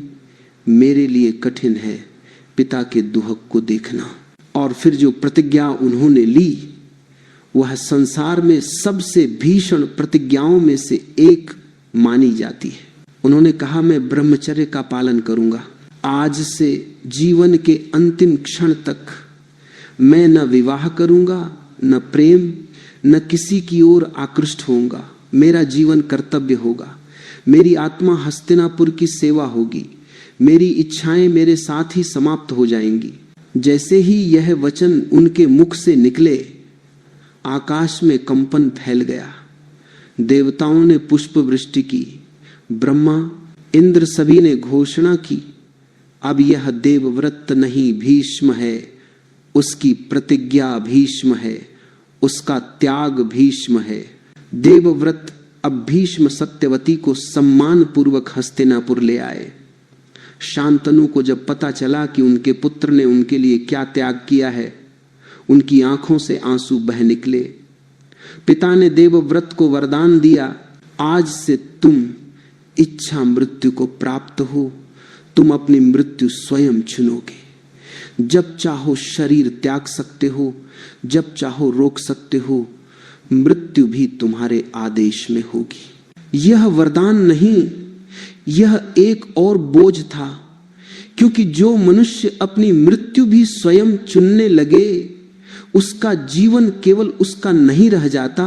[SPEAKER 1] मेरे लिए कठिन है पिता के दुहक को देखना। और फिर जो प्रतिज्ञा उन्होंने ली वह संसार में सबसे भीषण प्रतिज्ञाओं में से एक मानी जाती है। उन्होंने कहा, मैं ब्रह्मचर्य का पालन करूंगा। आज से जीवन के अंतिम क्षण तक मैं न विवाह करूंगा, न प्रेम, न किसी की ओर आकृष्ट होऊंगा। मेरा जीवन कर्तव्य होगा। मेरी आत्मा हस्तिनापुर की सेवा होगी। मेरी इच्छाएं मेरे साथ ही समाप्त हो जाएंगी। जैसे ही यह वचन उनके मुख से निकले, आकाश में कंपन फैल गया। देवताओं ने पुष्प वृष्टि की, ब्रह्मा इंद्र सभी ने घोषणा की, अब यह देवव्रत नहीं भीष्म है, उसकी प्रतिज्ञा भीष्म है, उसका त्याग भीष्म है। देवव्रत अब भीष्म सत्यवती को सम्मान पूर्वक हस्तिनापुर ले आए। शांतनु को जब पता चला कि उनके पुत्र ने उनके लिए क्या त्याग किया है, उनकी आंखों से आंसू बह निकले। पिता ने देवव्रत को वरदान दिया, आज से तुम इच्छा मृत्यु को प्राप्त हो, तुम अपनी मृत्यु स्वयं चुनोगे। जब चाहो शरीर त्याग सकते हो, जब चाहो रोक सकते हो, मृत्यु भी तुम्हारे आदेश में होगी। यह वरदान नहीं, यह एक और बोझ था, क्योंकि जो मनुष्य अपनी मृत्यु भी स्वयं चुनने लगे, उसका जीवन केवल उसका नहीं रह जाता,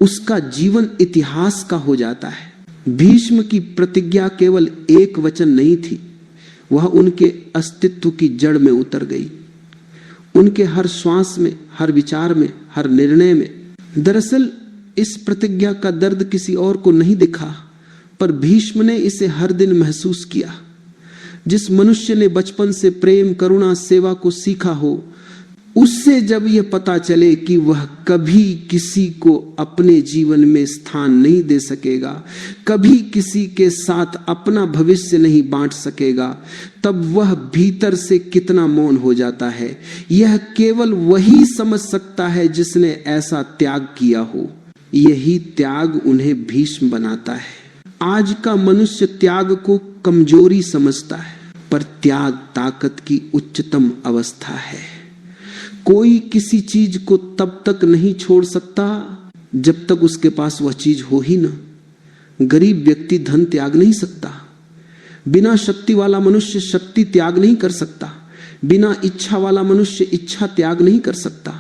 [SPEAKER 1] उसका जीवन इतिहास का हो जाता है। भीष्म की प्रतिज्ञा केवल एक वचन नहीं थी, वह उनके अस्तित्व की जड़ में उतर गई, उनके हर श्वास में, हर विचार में, हर निर्णय में। दरअसल इस प्रतिज्ञा का दर्द किसी और को नहीं दिखा, पर भीष्म ने इसे हर दिन महसूस किया। जिस मनुष्य ने बचपन से प्रेम, करुणा, सेवा को सीखा हो, उससे जब यह पता चले कि वह कभी किसी को अपने जीवन में स्थान नहीं दे सकेगा, कभी किसी के साथ अपना भविष्य नहीं बांट सकेगा, तब वह भीतर से कितना मौन हो जाता है। यह केवल वही समझ सकता है जिसने ऐसा त्याग किया हो। यही त्याग उन्हें भीष्म बनाता है। आज का मनुष्य त्याग को कमजोरी समझता है, पर त्याग ताकत की उच्चतम अवस्था है। कोई किसी चीज को तब तक नहीं छोड़ सकता जब तक उसके पास वह चीज हो ही ना। गरीब व्यक्ति धन त्याग नहीं सकता, बिना शक्ति वाला मनुष्य शक्ति त्याग नहीं कर सकता, बिना इच्छा वाला मनुष्य इच्छा त्याग नहीं कर सकता।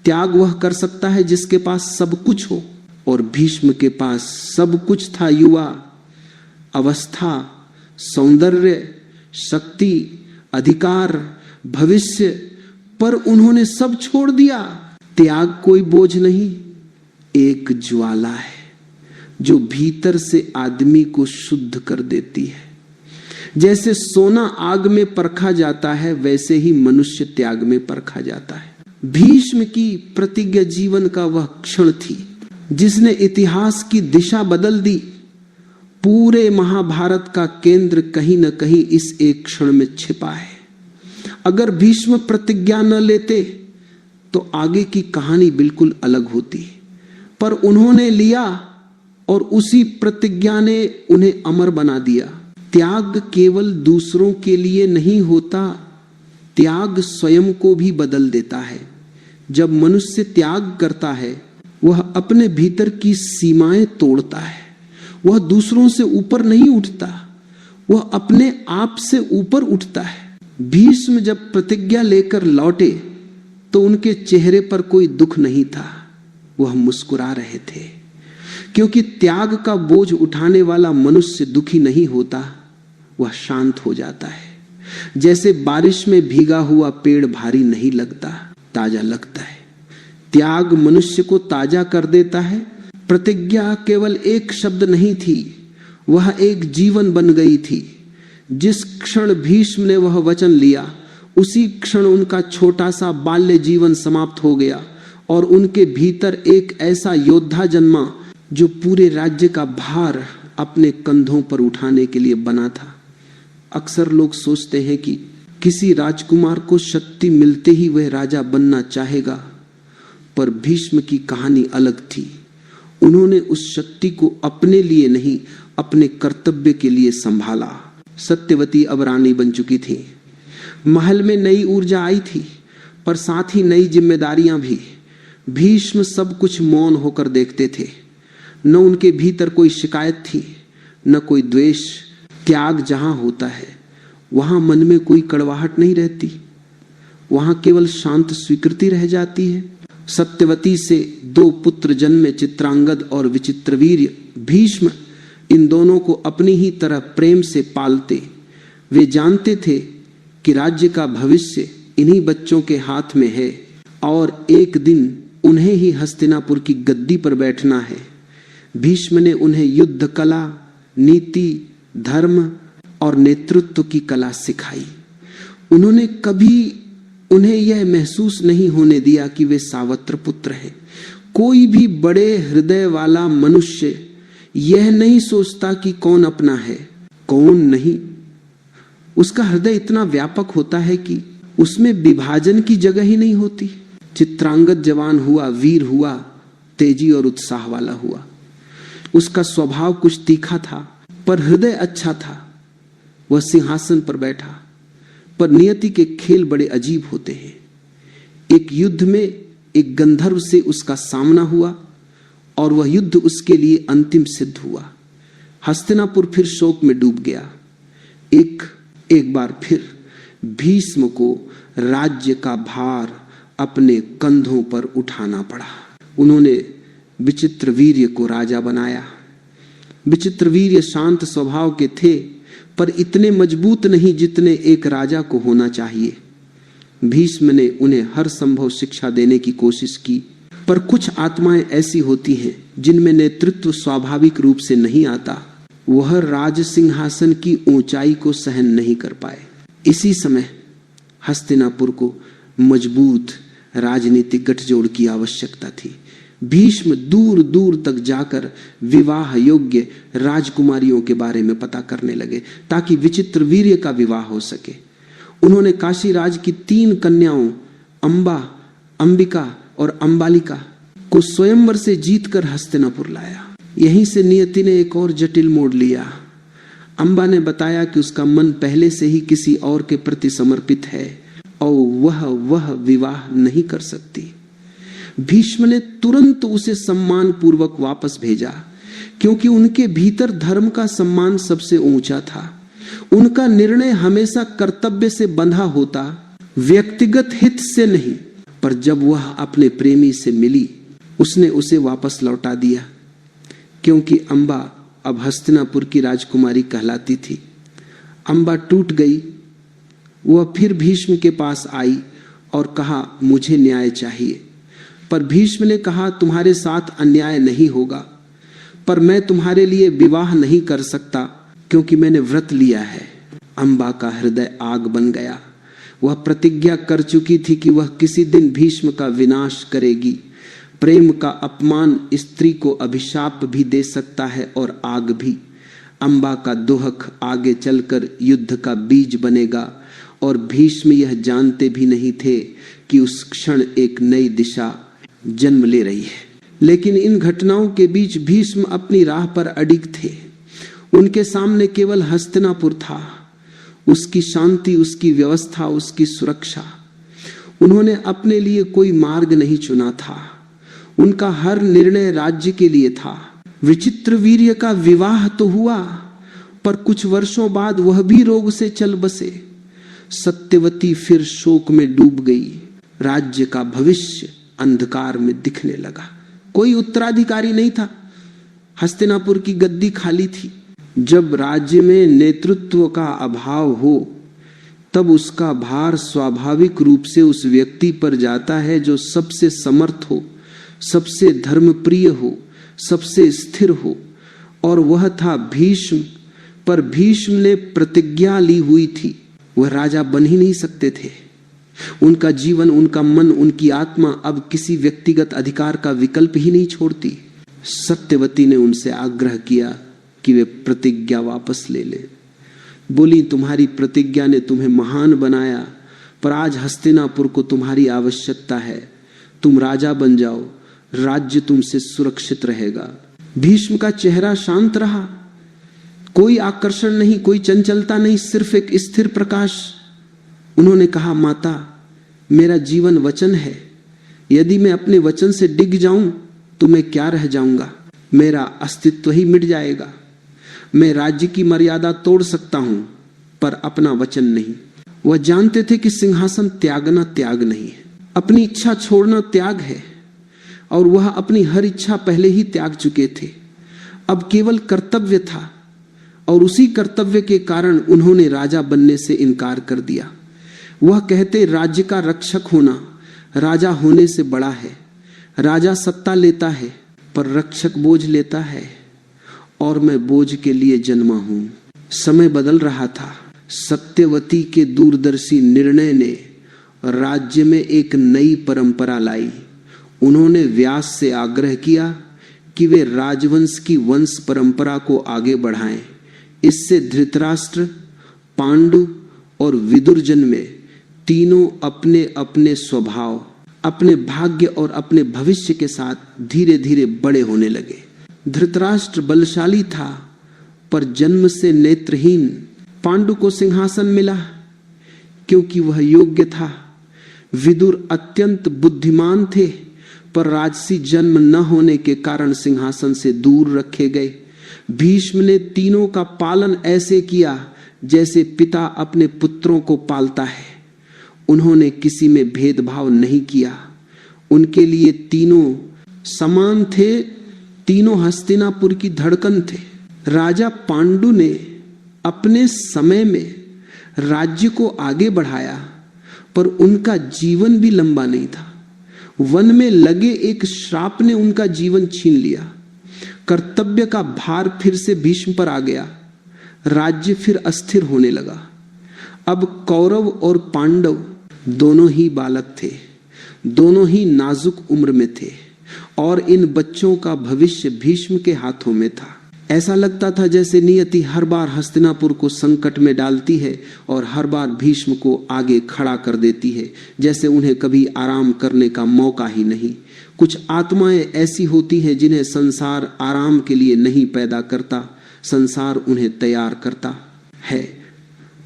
[SPEAKER 1] त्याग वह कर सकता है जिसके पास सब कुछ हो, और भीष्म के पास सब कुछ था। युवा अवस्था, सौंदर्य, शक्ति, अधिकार, भविष्य, पर उन्होंने सब छोड़ दिया। त्याग कोई बोझ नहीं, एक ज्वाला है जो भीतर से आदमी को शुद्ध कर देती है। जैसे सोना आग में परखा जाता है, वैसे ही मनुष्य त्याग में परखा जाता है। भीष्म की प्रतिज्ञा जीवन का वह क्षण थी जिसने इतिहास की दिशा बदल दी। पूरे महाभारत का केंद्र कहीं न कहीं इस एक क्षण में छिपा है। अगर भीष्म प्रतिज्ञा न लेते तो आगे की कहानी बिल्कुल अलग होती, पर उन्होंने लिया और उसी प्रतिज्ञा ने उन्हें अमर बना दिया। त्याग केवल दूसरों के लिए नहीं होता, त्याग स्वयं को भी बदल देता है। जब मनुष्य त्याग करता है, वह अपने भीतर की सीमाएं तोड़ता है। वह दूसरों से ऊपर नहीं उठता, वह अपने आप से ऊपर उठता है। भीष्म जब प्रतिज्ञा लेकर लौटे तो उनके चेहरे पर कोई दुख नहीं था, वह मुस्कुरा रहे थे, क्योंकि त्याग का बोझ उठाने वाला मनुष्य दुखी नहीं होता, वह शांत हो जाता है। जैसे बारिश में भीगा हुआ पेड़ भारी नहीं लगता, ताजा लगता है। त्याग मनुष्य को ताजा कर देता है। प्रतिज्ञा केवल एक शब्द नहीं थी, वह एक जीवन बन गई थी। जिस क्षण भीष्म ने वह वचन लिया, उसी क्षण उनका छोटा सा बाल्य जीवन समाप्त हो गया और उनके भीतर एक ऐसा योद्धा जन्मा जो पूरे राज्य का भार अपने कंधों पर उठाने के लिए बना था। अक्सर लोग सोचते हैं कि किसी राजकुमार को शक्ति मिलते ही वह राजा बनना चाहेगा, पर भीष्म की कहानी अलग थी। उन्होंने उस शक्ति को अपने लिए नहीं, अपने कर्तव्य के लिए संभाला। सत्यवती अब रानी बन चुकी थी। महल में नई ऊर्जा आई थी, पर साथ ही नई जिम्मेदारियां भी। भीष्म सब कुछ मौन होकर देखते थे। न उनके भीतर कोई शिकायत थी, न कोई द्वेष। त्याग जहां होता है वहां मन में कोई कड़वाहट नहीं रहती, वहां केवल शांत स्वीकृति रह जाती है। सत्यवती से 2 पुत्र जन्मे, चित्रांगद और विचित्रवीर्य। भीष्म इन दोनों को अपनी ही तरह प्रेम से पालते। वे जानते थे कि राज्य का भविष्य इन्हीं बच्चों के हाथ में है और एक दिन उन्हें ही हस्तिनापुर की गद्दी पर बैठना है। भीष्म ने उन्हें युद्ध कला, नीति, धर्म और नेतृत्व की कला सिखाई। उन्होंने कभी उन्हें यह महसूस नहीं होने दिया कि वे सावत्र पुत्र हैं। कोई भी बड़े हृदय वाला मनुष्य यह नहीं सोचता कि कौन अपना है कौन नहीं। उसका हृदय इतना व्यापक होता है कि उसमें विभाजन की जगह ही नहीं होती। चित्रांगद जवान हुआ, वीर हुआ, तेजी और उत्साह वाला हुआ। उसका स्वभाव कुछ तीखा था पर हृदय अच्छा था। वह सिंहासन पर बैठा, पर नियति के खेल बड़े अजीब होते हैं। एक युद्ध में एक गंधर्व से उसका सामना हुआ और वह युद्ध उसके लिए अंतिम सिद्ध हुआ। हस्तिनापुर फिर शोक में डूब गया। एक बार फिर भीष्म को राज्य का भार अपने कंधों पर उठाना पड़ा। उन्होंने विचित्रवीर्य को राजा बनाया। विचित्रवीर्य शांत स्वभाव के थे पर इतने मजबूत नहीं जितने एक राजा को होना चाहिए। भीष्म ने उन्हें हर संभव शिक्षा देने की कोशिश की, पर कुछ आत्माएं ऐसी होती हैं जिनमें नेतृत्व स्वाभाविक रूप से नहीं आता। वह राज सिंहासन की ऊंचाई को सहन नहीं कर पाए। इसी समय हस्तिनापुर को मजबूत राजनीतिक गठजोड़ की आवश्यकता थी। भीष्म दूर दूर तक जाकर विवाह योग्य राजकुमारियों के बारे में पता करने लगे ताकि विचित्रवीर्य का विवाह हो सके। उन्होंने काशीराज की 3 कन्याओं अंबा, अंबिका और अंबालिका को स्वयंवर से जीतकर हस्तिनापुर लाया। यहीं से नियति ने एक और जटिल मोड़ लिया। अंबा ने बताया कि उसका मन पहले से ही किसी और के प्रति समर्पित है और वह विवाह नहीं कर सकती। भीष्म ने तुरंत उसे सम्मान पूर्वक वापस भेजा, क्योंकि उनके भीतर धर्म का सम्मान सबसे ऊंचा था। उनका निर्णय हमेशा कर्तव्य से बंधा होता, व्यक्तिगत हित से नहीं। पर जब वह अपने प्रेमी से मिली, उसने उसे वापस लौटा दिया, क्योंकि अंबा अब हस्तिनापुर की राजकुमारी कहलाती थी। अंबा टूट गई। वह फिर भीष्म के पास आई और कहा, मुझे न्याय चाहिए। पर भीष्म ने कहा, तुम्हारे साथ अन्याय नहीं होगा, पर मैं तुम्हारे लिए विवाह नहीं कर सकता क्योंकि मैंने व्रत लिया है। अंबा का हृदय आग बन गया। वह प्रतिज्ञा कर चुकी थी कि वह किसी दिन भीष्म का विनाश करेगी। प्रेम का अपमान स्त्री को अभिशाप भी दे सकता है और आग भी। अंबा का दोहक आगे चलकर युद्ध का बीज बनेगा और भीष्म यह जानते भी नहीं थे कि उस क्षण एक नई दिशा जन्म ले रही है। लेकिन इन घटनाओं के बीच भीष्म अपनी राह पर अडिग थे। उनके सामने केवल हस्तिनापुर था, उसकी शांति, उसकी व्यवस्था, उसकी सुरक्षा। उन्होंने अपने लिए कोई मार्ग नहीं चुना था। उनका हर निर्णय राज्य के लिए था। विचित्रवीर्य का विवाह तो हुआ, पर कुछ वर्षों बाद वह भी रोग से चल बसे। सत्यवती फिर शोक में डूब गई। राज्य का भविष्य अंधकार में दिखने लगा। कोई उत्तराधिकारी नहीं था। हस्तिनापुर की गद्दी खाली थी। जब राज्य में नेतृत्व का अभाव हो, तब उसका भार स्वाभाविक रूप से उस व्यक्ति पर जाता है जो सबसे समर्थ हो, सबसे धर्मप्रिय हो, सबसे स्थिर हो, और वह था भीष्म। पर भीष्म ने प्रतिज्ञा ली हुई थी, वह राजा बन ही नहीं सकते थे। उनका जीवन, उनका मन, उनकी आत्मा अब किसी व्यक्तिगत अधिकार का विकल्प ही नहीं छोड़ती। सत्यवती ने उनसे आग्रह किया कि वे प्रतिज्ञा वापस ले लें। बोली, तुम्हारी प्रतिज्ञा ने तुम्हें महान बनाया, पर आज हस्तिनापुर को तुम्हारी आवश्यकता है। तुम राजा बन जाओ, राज्य तुमसे सुरक्षित रहेगा। भीष्म का चेहरा शांत रहा, कोई आकर्षण नहीं, कोई चंचलता नहीं, सिर्फ एक स्थिर प्रकाश। उन्होंने कहा, माता, मेरा जीवन वचन है। यदि मैं अपने वचन से डिग जाऊं तो मैं क्या रह जाऊंगा? मेरा अस्तित्व ही मिट जाएगा। मैं राज्य की मर्यादा तोड़ सकता हूं, पर अपना वचन नहीं। वह जानते थे कि सिंहासन त्यागना त्याग नहीं है, अपनी इच्छा छोड़ना त्याग है, और वह अपनी हर इच्छा पहले ही त्याग चुके थे। अब केवल कर्तव्य था, और उसी कर्तव्य के कारण उन्होंने राजा बनने से इनकार कर दिया। वह कहते, राज्य का रक्षक होना राजा होने से बड़ा है। राजा सत्ता लेता है, पर रक्षक बोझ लेता है और मैं बोझ के लिए जन्मा हूं। समय बदल रहा था। सत्यवती के दूरदर्शी निर्णय ने राज्य में एक नई परंपरा लाई। उन्होंने व्यास से आग्रह किया कि वे राजवंश की वंश परंपरा को आगे बढ़ाएं। इससे धृतराष्ट्र, पांडु और विदुरजन में तीनों अपने अपने स्वभाव, अपने भाग्य और अपने भविष्य के साथ धीरे धीरे बड़े होने लगे। धृतराष्ट्र बलशाली था पर जन्म से नेत्रहीन। पांडु को सिंहासन मिला क्योंकि वह योग्य था। विदुर अत्यंत बुद्धिमान थे पर राजसी जन्म न होने के कारण सिंहासन से दूर रखे गए। भीष्म ने तीनों का पालन ऐसे किया जैसे पिता अपने पुत्रों को पालता है। उन्होंने किसी में भेदभाव नहीं किया। उनके लिए तीनों समान थे, तीनों हस्तिनापुर की धड़कन थे। राजा पांडु ने अपने समय में राज्य को आगे बढ़ाया पर उनका जीवन भी लंबा नहीं था। वन में लगे एक श्राप ने उनका जीवन छीन लिया। कर्तव्य का भार फिर से भीष्म पर आ गया। राज्य फिर अस्थिर होने लगा। अब कौरव और पांडव दोनों ही बालक थे, दोनों ही नाजुक उम्र में थे और इन बच्चों का भविष्य भीष्म के हाथों में था। ऐसा लगता था जैसे नियति हर बार हस्तिनापुर को संकट में डालती है और हर बार भीष्म को आगे खड़ा कर देती है, जैसे उन्हें कभी आराम करने का मौका ही नहीं। कुछ आत्माएं ऐसी होती हैं जिन्हें संसार आराम के लिए नहीं पैदा करता, संसार उन्हें तैयार करता है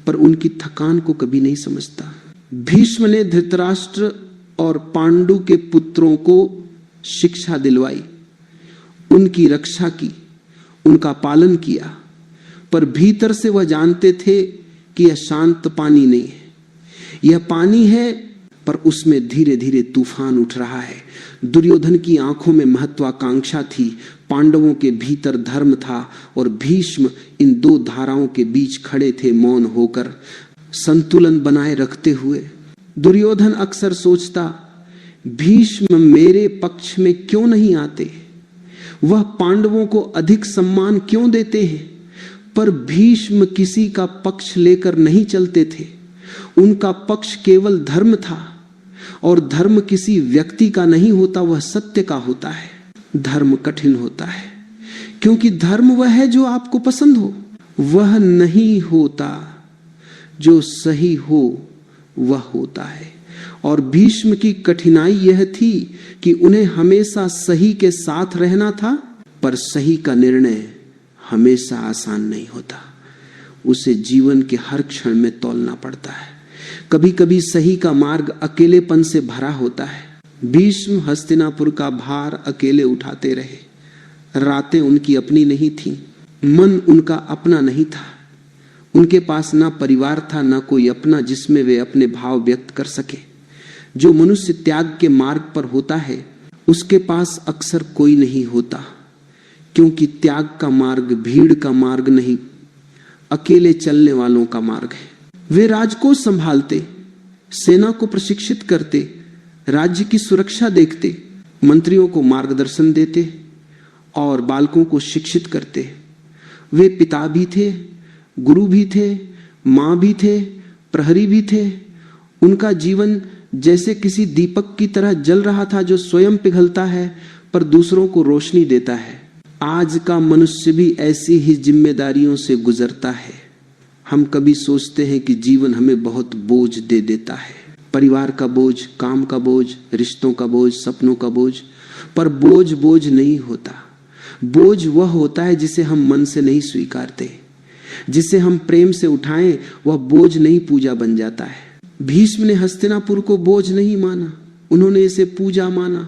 [SPEAKER 1] पर उनकी थकान को कभी नहीं समझता। भीष्म ने धृतराष्ट्र और पांडु के पुत्रों को शिक्षा दिलवाई, उनकी रक्षा की, उनका पालन किया, पर भीतर से वह जानते थे कि यह शांत पानी नहीं है। यह पानी है पर उसमें धीरे धीरे तूफान उठ रहा है। दुर्योधन की आंखों में महत्वाकांक्षा थी, पांडवों के भीतर धर्म था और भीष्म इन दो धाराओं के बीच खड़े थे मौन होकर, संतुलन बनाए रखते हुए। दुर्योधन अक्सर सोचता, भीष्म मेरे पक्ष में क्यों नहीं आते, वह पांडवों को अधिक सम्मान क्यों देते हैं। पर भीष्म किसी का पक्ष लेकर नहीं चलते थे। उनका पक्ष केवल धर्म था और धर्म किसी व्यक्ति का नहीं होता, वह सत्य का होता है। धर्म कठिन होता है क्योंकि धर्म वह है जो आपको पसंद हो, वह नहीं होता जो सही हो, वह होता है। और भीष्म की कठिनाई यह थी कि उन्हें हमेशा सही के साथ रहना था, पर सही का निर्णय हमेशा आसान नहीं होता। उसे जीवन के हर क्षण में तौलना पड़ता है। कभी कभी सही का मार्ग अकेलेपन से भरा होता है। भीष्म हस्तिनापुर का भार अकेले उठाते रहे। रातें उनकी अपनी नहीं थीं, मन उनका अपना नहीं था। उनके पास ना परिवार था, ना कोई अपना जिसमें वे अपने भाव व्यक्त कर सके। जो मनुष्य त्याग के मार्ग पर होता है उसके पास अक्सर कोई नहीं होता, क्योंकि त्याग का मार्ग भीड़ का मार्ग नहीं, अकेले चलने वालों का मार्ग है। वे राजकोष संभालते, सेना को प्रशिक्षित करते, राज्य की सुरक्षा देखते, मंत्रियों को मार्गदर्शन देते और बालकों को शिक्षित करते। वे पिता भी थे, गुरु भी थे, मां भी थे, प्रहरी भी थे। उनका जीवन जैसे किसी दीपक की तरह जल रहा था जो स्वयं पिघलता है पर दूसरों को रोशनी देता है। आज का मनुष्य भी ऐसी ही जिम्मेदारियों से गुजरता है। हम कभी सोचते हैं कि जीवन हमें बहुत बोझ दे देता है, परिवार का बोझ, काम का बोझ, रिश्तों का बोझ, सपनों का बोझ, पर बोझ बोझ नहीं होता। बोझ वह होता है जिसे हम मन से नहीं स्वीकारते, जिसे हम प्रेम से उठाएं वह बोझ नहीं पूजा बन जाता है। भीष्म ने हस्तिनापुर को बोझ नहीं माना, उन्होंने इसे पूजा माना,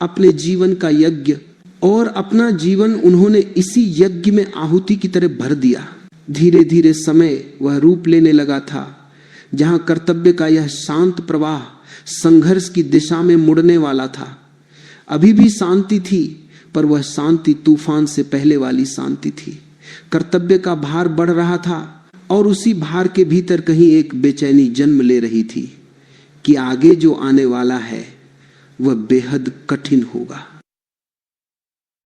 [SPEAKER 1] अपने जीवन का यज्ञ, और अपना जीवन उन्होंने इसी यज्ञ में आहुति की तरह भर दिया। धीरे धीरे समय वह रूप लेने लगा था जहां कर्तव्य का यह शांत प्रवाह संघर्ष की दिशा में मुड़ने वाला था। अभी भी शांति थी, पर वह शांति तूफान से पहले वाली शांति थी। कर्तव्य का भार बढ़ रहा था और उसी भार के भीतर कहीं एक बेचैनी जन्म ले रही थी कि आगे जो आने वाला है वह बेहद कठिन होगा।